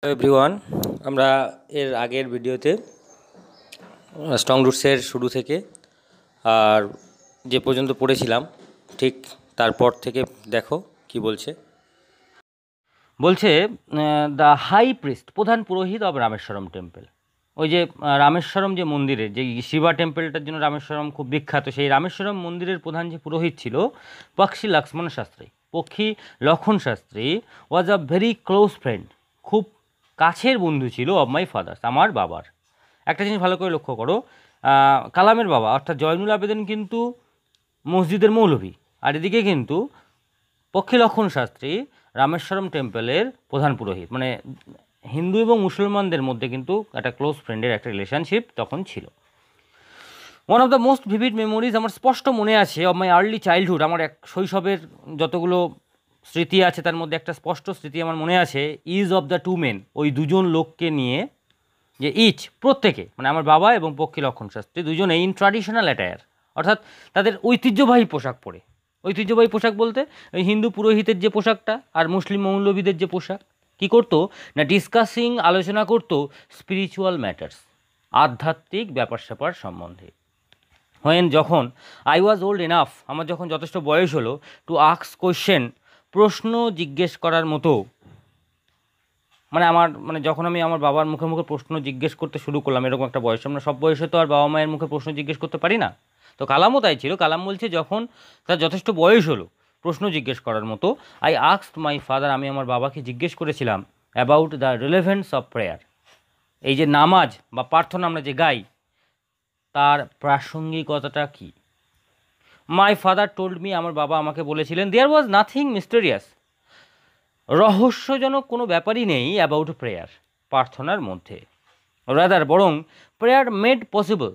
Everyone, আমরা এর আগের ভিডিওতে স্ট্রং রুটসের শুরু থেকে আর যে পর্যন্ত পড়েছিলাম ঠিক তারপর থেকে দেখো কি বলছে। দ্য হাই প্রিস্ট, প্রধান পুরোহিত অব রামেশ্বরম টেম্পল। ওই যে রামেশ্বরম যে মন্দিরের, যে শিবা টেম্পলটার জন্য রামেশ্বরম খুব বিখ্যাত, সেই রামেশ্বরম মন্দিরের প্রধান যে পুরোহিত ছিল পক্ষী লক্ষ্মণ শাস্ত্রী, পক্ষী লক্ষণ শাস্ত্রী ওয়াজ আ ভেরি ক্লোজ ফ্রেন্ড, খুব কাছের বন্ধু ছিল অব মাই ফাদার্স, আমার বাবার। একটা জিনিস ভালো করে লক্ষ্য করো, কালামের বাবা অর্থাৎ জয়নুল আবেদিন কিন্তু মসজিদের মৌলভী, আর এদিকে কিন্তু পক্ষী লক্ষণ শাস্ত্রী রামেশ্বরম টেম্পলের প্রধান পুরোহিত। মানে হিন্দু এবং মুসলমানদের মধ্যে কিন্তু একটা ক্লোজ ফ্রেন্ডের একটা রিলেশনশিপ তখন ছিল। One of the most vivid memories, আমার স্পষ্ট মনে আছে অব মাই আর্লি চাইল্ডহুড, আমার এক শৈশবের যতগুলো স্মৃতি আছে তার মধ্যে একটা স্পষ্ট স্মৃতি আমার মনে আছে, is of the two men, ওই দুজন লোককে নিয়ে, যে ইচ প্রত্যেকে, মানে আমার বাবা এবং পক্ষী লক্ষণ শাস্ত্রী দুজনে ইন ট্র্যাডিশনাল অ্যাটায়ার, অর্থাৎ তাদের ঐতিহ্যবাহী পোশাক পরে। ঐতিহ্যবাহী পোশাক বলতে ওই হিন্দু পুরোহিতের যে পোশাকটা আর মুসলিম মৌলবীদের যে পোশাক, কী করতো না, ডিসকাসিং, আলোচনা করতো স্পিরিচুয়াল ম্যাটার্স, আধ্যাত্মিক ব্যাপার স্যাপার সম্বন্ধে। যখন আই ওয়াজ ওল্ড এনাফ, আমার যখন যথেষ্ট বয়স হলো, টু আস্ক কোয়েশ্চেন, প্রশ্ন জিজ্ঞেস করার মতো, যখন আমি আমার বাবার মুখে মুখে প্রশ্ন জিজ্ঞেস করতে শুরু করলাম, এরকম একটা বয়স, আমরা সব বয়সে তো আর বাবা মায়ের মুখে প্রশ্ন জিজ্ঞেস করতে পারি না। তো কালামও তাই ছিল। কালাম বলছে যখন তার যথেষ্ট বয়স হলো প্রশ্ন জিজ্ঞেস করার মতো, আই আস্কড মাই ফাদার, আমি আমার বাবাকে জিজ্ঞেস করেছিলাম about the relevance of prayer, এই যে নামাজ বা প্রার্থনা আমরা যে গাই তার প্রাসঙ্গিকতাটা কী। মাই ফাদার টোল্ড মি, আমার বাবা আমাকে বলেছিলেন, দেয়ার ওয়াজ নাথিং মিস্টেরিয়াস, রহস্যজনক কোনো ব্যাপারই নেই অ্যাবাউট প্রেয়ার, প্রার্থনার মধ্যে। রাদার, বরং প্রেয়ার মেড পসিবল,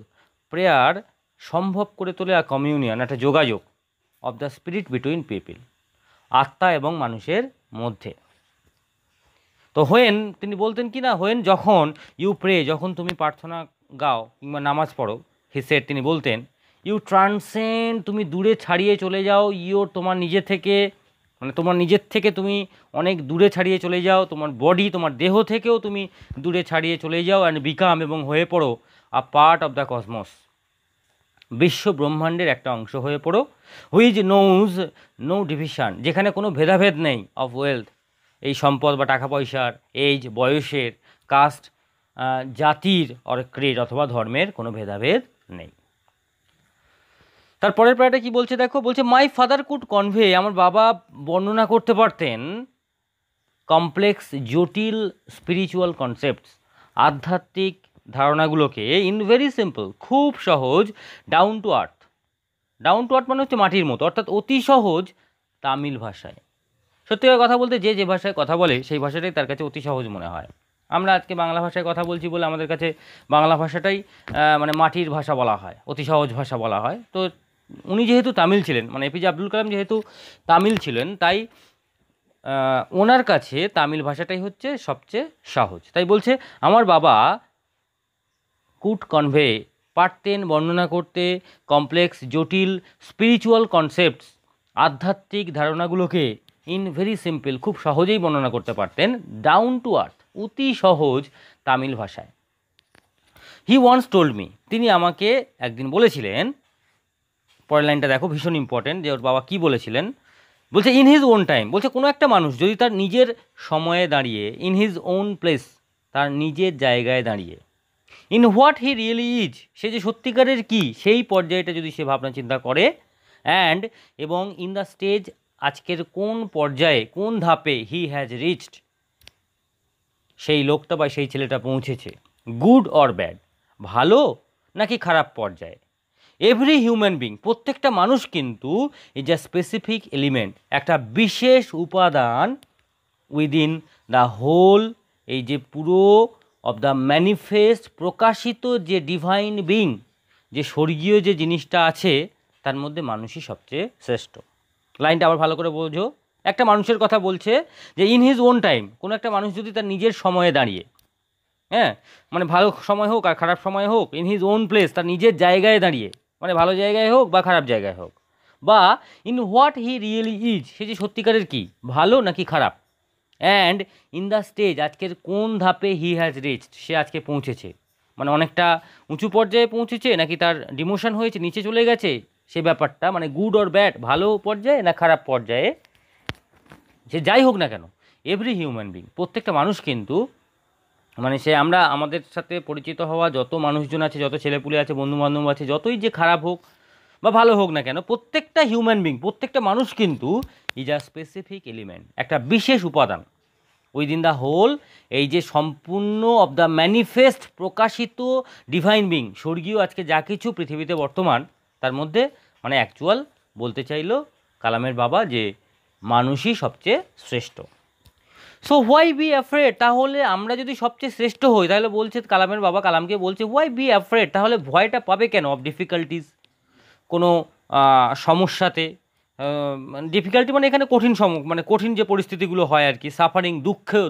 প্রেয়ার সম্ভব করে তোলে আ কমিউনিয়ন, একটা যোগাযোগ of the spirit between people, আত্মা এবং মানুষের মধ্যে। তো তিনি বলতেন কি না, যখন ইউ প্রে, যখন তুমি প্রার্থনা গাও কিংবা নামাজ পড়ো, হি সেড, তিনি বলতেন, ইউ ট্রান্সেন্ড, তুমি দূরে ছাড়িয়ে চলে যাও, তোমার নিজের থেকে তুমি অনেক দূরে ছাড়িয়ে চলে যাও, তোমার বডি, তোমার দেহ থেকেও তুমি দূরে ছাড়িয়ে চলে যাও, অ্যান্ড বিকাম, এবং হয়ে পড়ো আ পার্ট অফ দ্য কসমস, বিশ্ব ব্রহ্মাণ্ডের একটা অংশ হয়ে পড়ো, হুইচ নোজ নো ডিভিশন, যেখানে কোনো ভেদাভেদ নেই, অফ ওয়েলথ, এই সম্পদ বা টাকা পয়সার, এজ, বয়সের, কাস্ট, জাতির, অর ক্রেড অথবা ধর্মের কোনো ভেদাভেদ নেই। তারপরের প্রায়টা কি বলছে দেখো, বলছে মাই ফাদার কুড কনভে, আমার বাবা বর্ণনা করতে পারতেন কমপ্লেক্স, জটিল স্পিরিচুয়াল কনসেপ্টস, আধ্যাত্মিক ধারণাগুলোকে ইন ভেরি সিম্পল, খুব সহজ, down to earth. Down to earth মানে হচ্ছে মাটির মতো, অর্থাৎ অতি সহজ তামিল ভাষায়। সত্যি কথা বলতে যে ভাষায় কথা বলে সেই ভাষাটাই তার কাছে অতি সহজ মনে হয়। আমরা আজকে বাংলা ভাষায় কথা বলছি বলে আমাদের কাছে বাংলা ভাষাটাই মাটির ভাষা বলা হয়, অতি সহজ ভাষা বলা হয়। তো উনি যেহেতু তামিল ছিলেন, এপিজে আব্দুল কালাম যেহেতু তামিল ছিলেন, তাই ওনার কাছে তামিল ভাষাটাই হচ্ছে সবচেয়ে সহজ। তাই বলছে আমার বাবা কুড কনভে, পারতেন বর্ণনা করতে, কমপ্লেক্স, জটিল স্পিরিচুয়াল কনসেপ্টস, আধ্যাত্মিক ধারণাগুলোকে ইন ভেরি সিম্পল, খুব সহজেই বর্ণনা করতে পারতেন, ডাউন টু আর্থ, অতি সহজ তামিল ভাষায়। হি ওয়ান্স টোল্ড মি, তিনি আমাকে একদিন বলেছিলেন, পরের লাইনটা দেখো, ভীষণ ইম্পর্টেন্ট, যে ওর বাবা কী বলেছিলেন। বলছে ইন হিজ ওন টাইম, বলছে কোনো একটা মানুষ যদি তার নিজের সময়ে দাঁড়িয়ে, ইন হিজ ওন প্লেস, তার নিজের জায়গায় দাঁড়িয়ে, in what he really is, সে যে সত্যিকারের কী সেই পর্যায়টা যদি সে ভাবনা চিন্তা করে, অ্যান্ড এবং ইন দ্য স্টেজ, আজকের কোন পর্যায়ে, কোন ধাপে হি হ্যাজ রিচড, সেই লোকটা বা সেই ছেলেটা পৌঁছেছে, গুড অর ব্যাড, ভালো নাকি খারাপ পর্যায়ে। এভরি হিউম্যান বিং, প্রত্যেকটা মানুষ কিন্তু ইজ আ স্পেসিফিক এলিমেন্ট, একটা বিশেষ উপাদান, উইদিন দ্য হোল, এই যে পুরো অব দ্য ম্যানিফেস্ট, প্রকাশিত যে ডিভাইন বিং, যে স্বর্গীয় যে জিনিসটা আছে তার মধ্যে মানুষই সবচেয়ে শ্রেষ্ঠ। লাইনটা আবার ভালো করে বোঝো, একটা মানুষের কথা বলছে যে ইন হিজ ওন টাইম, কোনো একটা মানুষ যদি তার নিজের সময়ে দাঁড়িয়ে, ভালো সময় হোক আর খারাপ সময় হোক, ইন হিজ ওন প্লেস, তার নিজের জায়গায় দাঁড়িয়ে, ভালো জায়গায় হোক বা খারাপ জায়গায় হোক, বা in what he really is, সে যে সত্যিকারের কি, ভালো নাকি খারাপ, অ্যান্ড ইন দ্য স্টেজ, আজকের কোন ধাপে হি হ্যাজ রিচড, সে আজকে পৌঁছেছে, মানে অনেকটা উঁচু পর্যায়ে পৌঁছেছে নাকি তার ডিমোশন হয়েছে, নিচে চলে গেছে, সে ব্যাপারটা মানে গুড অর ব্যাড, ভালো পর্যায়ে না খারাপ পর্যায়ে, সে যাই হোক না কেন, এভরি হিউম্যান বিং, প্রত্যেকটা মানুষ কিন্তু, মানে সে আমরা আমাদের সাথে পরিচিত হওয়া যত মানুষজন আছে, যত ছেলেপুলে আছে, বন্ধুবান্ধব আছে, যতই যে খারাপ হোক বা ভালো হোক না কেন, প্রত্যেকটা হিউম্যান বিং, প্রত্যেকটা মানুষ কিন্তু ইজ আ স্পেসিফিক এলিমেন্ট, একটা বিশেষ উপাদান উইদিন দ্য হোল, এই যে সম্পূর্ণ অব দ্য ম্যানিফেস্ট প্রকাশিত ডিভাইন বিং, স্বর্গীয় আজকে যা কিছু পৃথিবীতে বর্তমান, তার মধ্যে মানে অ্যাকচুয়াল বলতে চাইলো কালামের বাবা যে মানুষই সবচেয়ে শ্রেষ্ঠ। সো হোয়াই বি অ্যাফ্রেড, তাহলে আমরা যদি সবচেয়ে শ্রেষ্ঠ হই, তাহলে বলছে কালামের বাবা কালামকে বলছে হোয়াই বি অ্যাফ্রেড, তাহলে ভয়টা পাবে কেন অফ ডিফিকাল্টিস, কোনো সমস্যাতে, ডিফিকাল্টি মানে এখানে কঠিন মানে কঠিন যে পরিস্থিতিগুলো হয় আর কি, সাফারিং,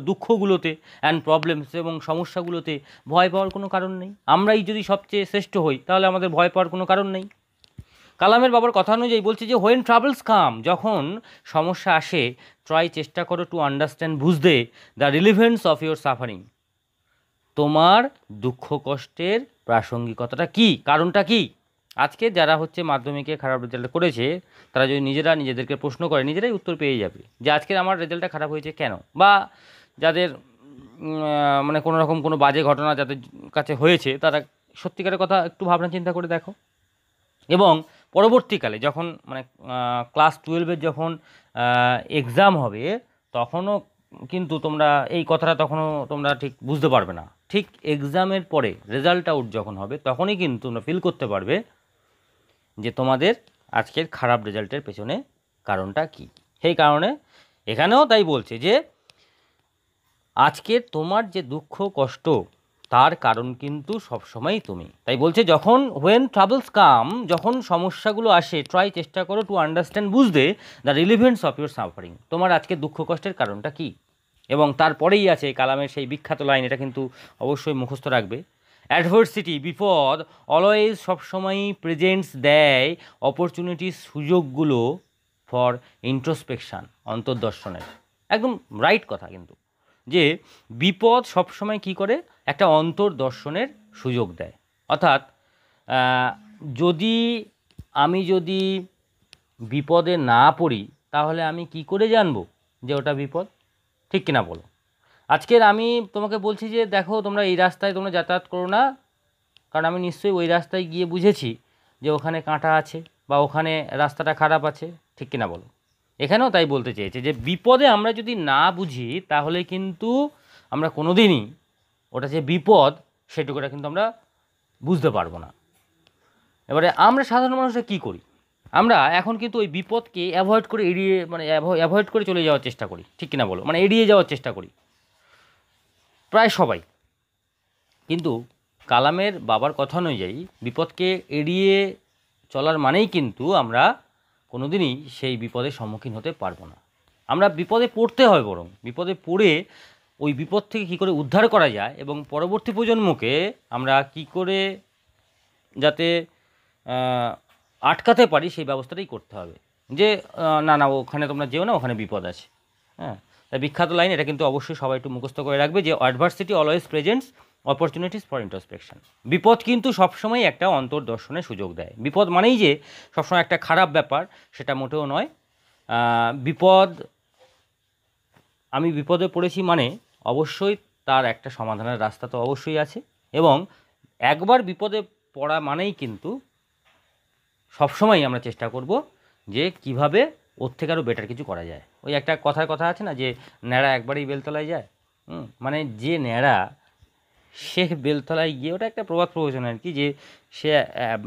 দুঃখগুলোতে অ্যান্ড প্রবলেমস এবং সমস্যাগুলোতে ভয় পাওয়ার কোনো কারণ নেই। আমরাই যদি সবচেয়ে শ্রেষ্ঠ হই তাহলে আমাদের ভয় পাওয়ার কোনো কারণ নেই। কালামের বাবার কথা অনুযায়ী বলছে যে হোয়েন ট্রাভেলস কাম, যখন সমস্যা আসে, ট্রাই চেষ্টা করো টু আন্ডারস্ট্যান্ড, বুঝতে the relevance of your suffering, তোমার দুঃখ কষ্টের প্রাসঙ্গিকতাটা কি, কারণটা কি। আজকে যারা হচ্ছে মাধ্যমিকে খারাপ রেজাল্ট করেছে, তারা যদি নিজেরা নিজেদেরকে প্রশ্ন করে, নিজেরাই উত্তর পেয়ে যাবে যে আজকের আমার রেজাল্টটা খারাপ হয়েছে কেন, বা যাদের মানে কোনো রকম কোনো বাজে ঘটনা যাদের কাছে হয়েছে, তারা সত্যিকারের কথা একটু ভাবনা চিন্তা করে দেখো। এবং পরবর্তীকালে যখন মানে ক্লাস 12-এর যখন এক্সাম হবে, তখনও কিন্তু তোমরা এই কথাটা তখনও তোমরা ঠিক বুঝতে পারবে না। ঠিক এক্সামের পরে রেজাল্ট আউট যখন হবে, তখনই কিন্তু তোমরা ফিল করতে পারবে যে তোমাদের আজকের খারাপ রেজাল্টের পেছনে কারণটা কী। সেই কারণে এখানেও তাই বলছে যে আজকের তোমার যে দুঃখ কষ্ট, তার কারণ কিন্তু সবসময়ই তুমি। তাই বলছে যখন হোয়েন ট্রাভেলস কাম, যখন সমস্যাগুলো আসে, ট্রাই চেষ্টা করো টু আন্ডারস্ট্যান্ড, বুঝতে the relevance of your suffering, তোমার আজকে দুঃখ কষ্টের কারণটা কী। এবং তারপরেই আছে কালামের সেই বিখ্যাত লাইন, এটা কিন্তু অবশ্যই মুখস্থ রাখবে, অ্যাডভার্সিটি, বিপদ অলওয়েজ, সবসময়ই প্রেজেন্টস দেয় অপরচুনিটি, সুযোগগুলো ফর ইন্ট্রোস্পেকশান, অন্তর্দর্শনের। একদম রাইট কথা কিন্তু, যে বিপদ সবসময় কি করে, একটা অন্তর্দর্শনের সুযোগ দেয়। অর্থাৎ যদি বিপদে না পড়ি, তাহলে আমি কি করে জানবো যে ওটা বিপদ, ঠিক কিনা বলো। আজকের আমি তোমাকে বলছি যে দেখো তোমরা এই রাস্তায় তোমরা যাতায়াত করো না, কারণ আমি নিশ্চয়ই ওই রাস্তায় গিয়ে বুঝেছি যে ওখানে কাঁটা আছে বা ওখানে রাস্তাটা খারাপ আছে, ঠিক কিনা বলো। এখানেও তাই বলতে চেয়েছে যে বিপদে আমরা যদি না বুঝি, তাহলে কিন্তু আমরা কোনো দিনই ওটা যে বিপদ সেটুকুটা কিন্তু আমরা বুঝতে পারবো না। এবারে আমরা সাধারণ মানুষরা কী করি, আমরা এখন কিন্তু ওই বিপদকে অ্যাভয়েড করে অ্যাভয়েড করে চলে যাওয়ার চেষ্টা করি, ঠিক কিনা বলো, মানে এড়িয়ে যাওয়ার চেষ্টা করি প্রায় সবাই। কিন্তু কালামের বাবার কথা অনুযায়ী বিপদকে এড়িয়ে চলার মানেই কিন্তু আমরা কোনোদিনই সেই বিপদের সম্মুখীন হতে পারবো না। আমরা বিপদে পড়তে হয়, বরং বিপদে পড়ে ওই বিপদ থেকে কী করে উদ্ধার করা যায় এবং পরবর্তী প্রজন্মকে আমরা কি করে যাতে আটকাতে পারি, সেই ব্যবস্থাটাই করতে হবে। যে না না ওখানে তোমরা যেও না, ওখানে বিপদ আছে। হ্যাঁ, তাই বিখ্যাত লাইন, এটা কিন্তু অবশ্যই সবাই একটু মুখস্থ করে রাখবে যে adversity always presents opportunities for introspection. বিপদ কিন্তু সবসময় একটা অন্তর্দর্শনের সুযোগ দেয়। বিপদ মানেই যে সবসময় একটা খারাপ ব্যাপার, সেটা মোটেও নয়। আমি বিপদে পড়েছি মানে অবশ্যই তার একটা সমাধানের রাস্তা তো অবশ্যই আছে, এবং একবার বিপদে পড়া মানেই কিন্তু সবসময় আমরা চেষ্টা করব যে কিভাবে ওর থেকে আরও বেটার কিছু করা যায়। ওই একটা কথা আছে না, যে ন্যাড়া একবারই বেলতলায় যায়। মানে যে ন্যাড়া, সে বেলতলায় গিয়ে, ওটা একটা প্রবাদ প্রবচন আর কি, যে সে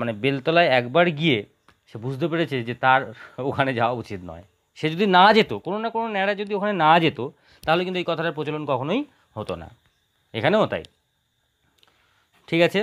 মানে বেলতলায় একবার গিয়ে সে বুঝতে পেরেছে যে তার ওখানে যাওয়া উচিত নয়। সে যদি না যেত, কোনো না কোনো ন্যাড়া যদি ওখানে না যেত, তাহলে কিন্তু এই কথাটার প্রচলন কখনোই হতো না। এখানেও তাই। ঠিক আছে।